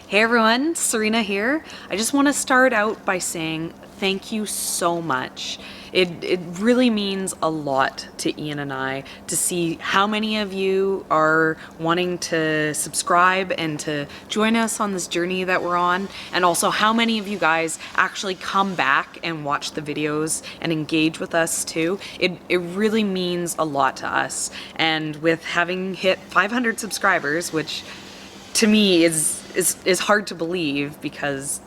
Hey everyone, Serena here. I just want to start out by saying thank you so much. It really means a lot to Ian and I to see how many of you are wanting to subscribe and to join us on this journey that we're on, and also how many of you guys actually come back and watch the videos and engage with us too. It really means a lot to us, and with having hit 500 subscribers, which to me is hard to believe because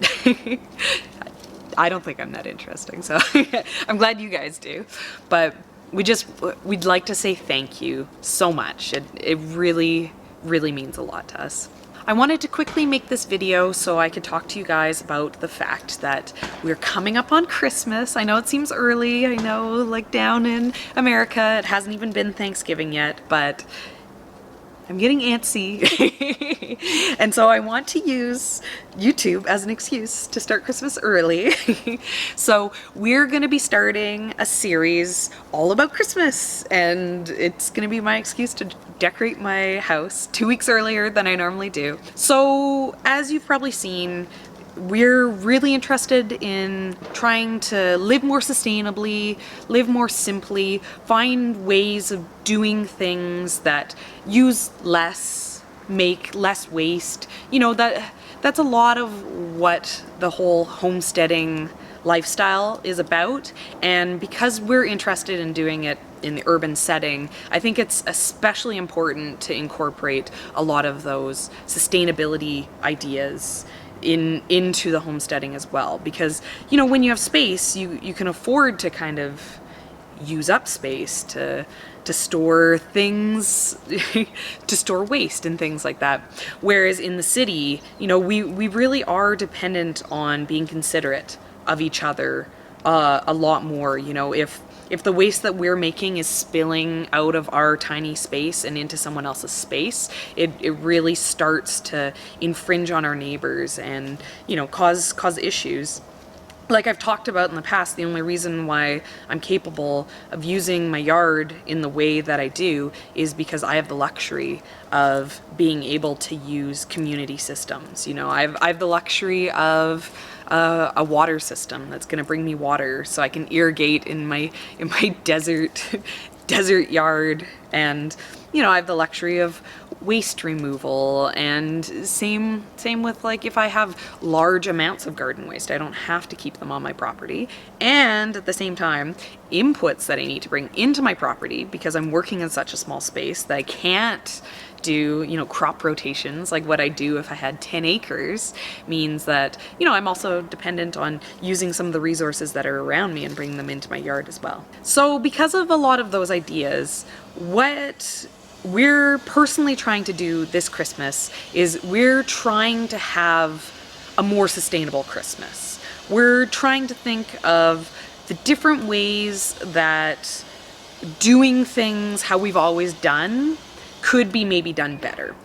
I don't think I'm that interesting, so I'm glad you guys do. But we'd like to say thank you so much. It really means a lot to us. I wanted to quickly make this video so I could talk to you guys about the fact that we're coming up on Christmas. I know it seems early, I know, like down in America it hasn't even been Thanksgiving yet, but I'm getting antsy. And so I want to use YouTube as an excuse to start Christmas early. So we're gonna be starting a series all about Christmas, and it's gonna be my excuse to decorate my house 2 weeks earlier than I normally do. So as you've probably seen, we're really interested in trying to live more sustainably, live more simply, find ways of doing things that use less, make less waste. You know, that's a lot of what the whole homesteading lifestyle is about, and because we're interested in doing it in the urban setting, I think it's especially important to incorporate a lot of those sustainability ideas into the homesteading as well, because you know, when you have space, you can afford to kind of use up space to store things, to store waste and things like that. Whereas in the city, you know, we really are dependent on being considerate of each other a lot more. You know, if the waste that we're making is spilling out of our tiny space and into someone else's space, it really starts to infringe on our neighbors and, you know, cause issues. Like I've talked about in the past, the only reason why I'm capable of using my yard in the way that I do is because I have the luxury of being able to use community systems. You know, I have the luxury of a water system that's going to bring me water so I can irrigate in my desert yard, and you know, I have the luxury of waste removal, and same with, like, if I have large amounts of garden waste, I don't have to keep them on my property. And at the same time, inputs that I need to bring into my property, because I'm working in such a small space that I can't do, you know, crop rotations like what I do if I had 10 acres, means that, you know, I'm also dependent on using some of the resources that are around me and bringing them into my yard as well. So because of a lot of those ideas, what we're personally trying to do this Christmas is we're trying to have a more sustainable Christmas. We're trying to think of the different ways that doing things how we've always done could be maybe done better.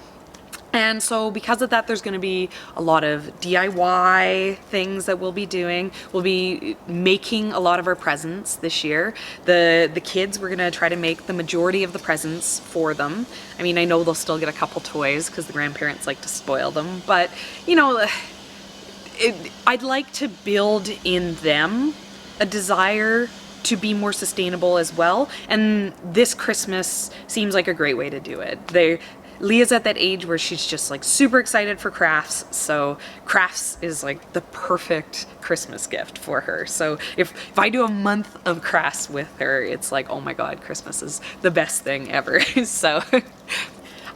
And so because of that, there's going to be a lot of DIY things that we'll be doing. We'll be making a lot of our presents this year. The kids, we're going to try to make the majority of the presents for them. I mean, I know they'll still get a couple toys because the grandparents like to spoil them, but you know, I'd like to build in them a desire to be more sustainable as well. And this Christmas seems like a great way to do it. Leah's at that age where she's just like super excited for crafts, so crafts is like the perfect Christmas gift for her. So if I do a month of crafts with her, it's like, oh my god, Christmas is the best thing ever. So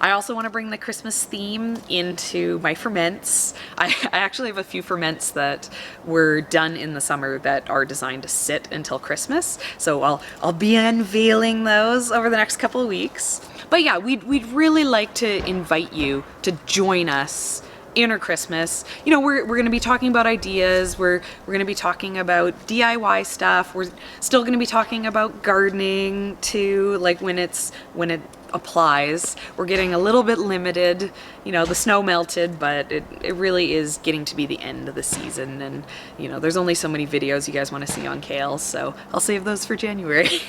I also want to bring the Christmas theme into my ferments. I actually have a few ferments that were done in the summer that are designed to sit until Christmas, so I'll be unveiling those over the next couple of weeks. But yeah, we'd really like to invite you to join us in our Christmas. You know, we're going to be talking about ideas, we're going to be talking about DIY stuff, we're still going to be talking about gardening too, like when it applies. We're getting a little bit limited, you know, the snow melted, but it really is getting to be the end of the season, and you know, there's only so many videos you guys want to see on kale, so I'll save those for January.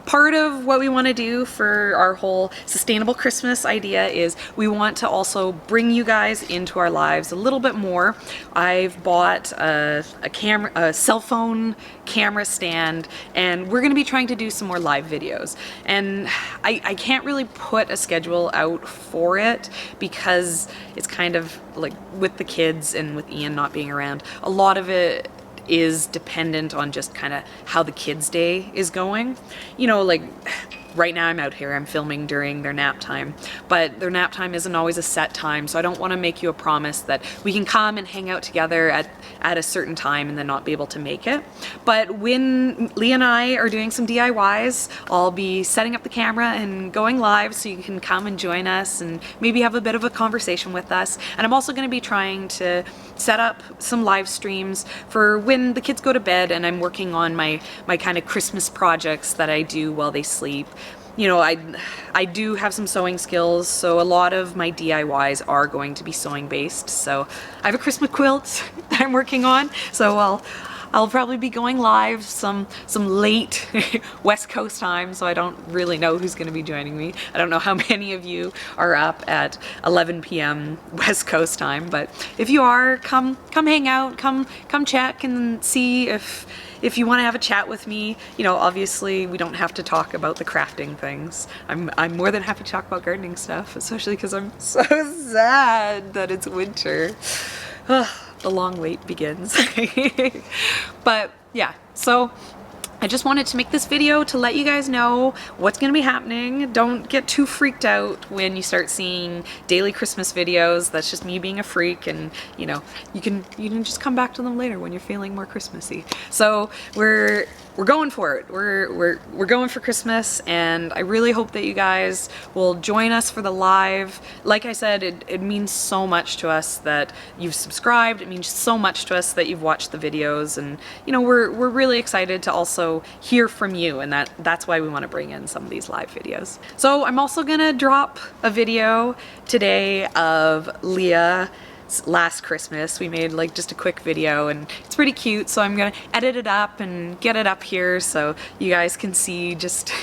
part of what we want to do for our whole sustainable Christmas idea is we want to also bring you guys into our lives a little bit more. I've bought a cell phone camera stand, and we're going to be trying to do some more live videos. And I can't really put a schedule out for it because it's kind of like with the kids and with Ian not being around, a lot of it is dependent on just kind of how the kids' day is going. You know, like right now I'm out here, I'm filming during their nap time, but their nap time isn't always a set time, so I don't want to make you a promise that we can come and hang out together at a certain time and then not be able to make it. But when Lia and I are doing some DIYs, I'll be setting up the camera and going live so you can come and join us and maybe have a bit of a conversation with us. And I'm also going to be trying to set up some live streams for when the kids go to bed and I'm working on my kind of Christmas projects that I do while they sleep. You know, I do have some sewing skills, so a lot of my DIYs are going to be sewing based. So I have a Christmas quilt that I'm working on, so I'll probably be going live some late West Coast time, so I don't really know who's going to be joining me. I don't know how many of you are up at 11 p.m. West Coast time, but if you are, come hang out, come check and see if you want to have a chat with me. You know, obviously we don't have to talk about the crafting things. I'm more than happy to talk about gardening stuff, especially because I'm so sad that it's winter. The long wait begins. But yeah, so I just wanted to make this video to let you guys know what's going to be happening. Don't get too freaked out when you start seeing daily Christmas videos. That's just me being a freak, and you know, you can just come back to them later when you're feeling more Christmassy. So we're going for it. We're going for Christmas, and I really hope that you guys will join us for the live. Like I said, it means so much to us that you've subscribed. It means so much to us that you've watched the videos, and you know, we're really excited to also hear from you, and that's why we want to bring in some of these live videos. So I'm also gonna drop a video today of Lia last Christmas. We made like just a quick video and it's pretty cute, so I'm gonna edit it up and get it up here so you guys can see just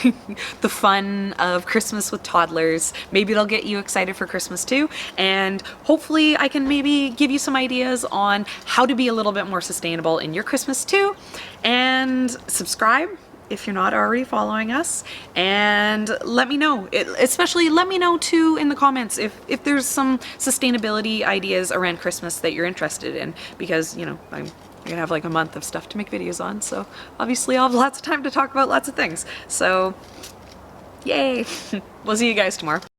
the fun of Christmas with toddlers. Maybe it'll get you excited for Christmas too, and hopefully I can maybe give you some ideas on how to be a little bit more sustainable in your Christmas too. And subscribe if you're not already following us, and let me know. Especially let me know too in the comments if there's some sustainability ideas around Christmas that you're interested in, because you know, I'm gonna have like a month of stuff to make videos on, so obviously I'll have lots of time to talk about lots of things. So yay. We'll see you guys tomorrow.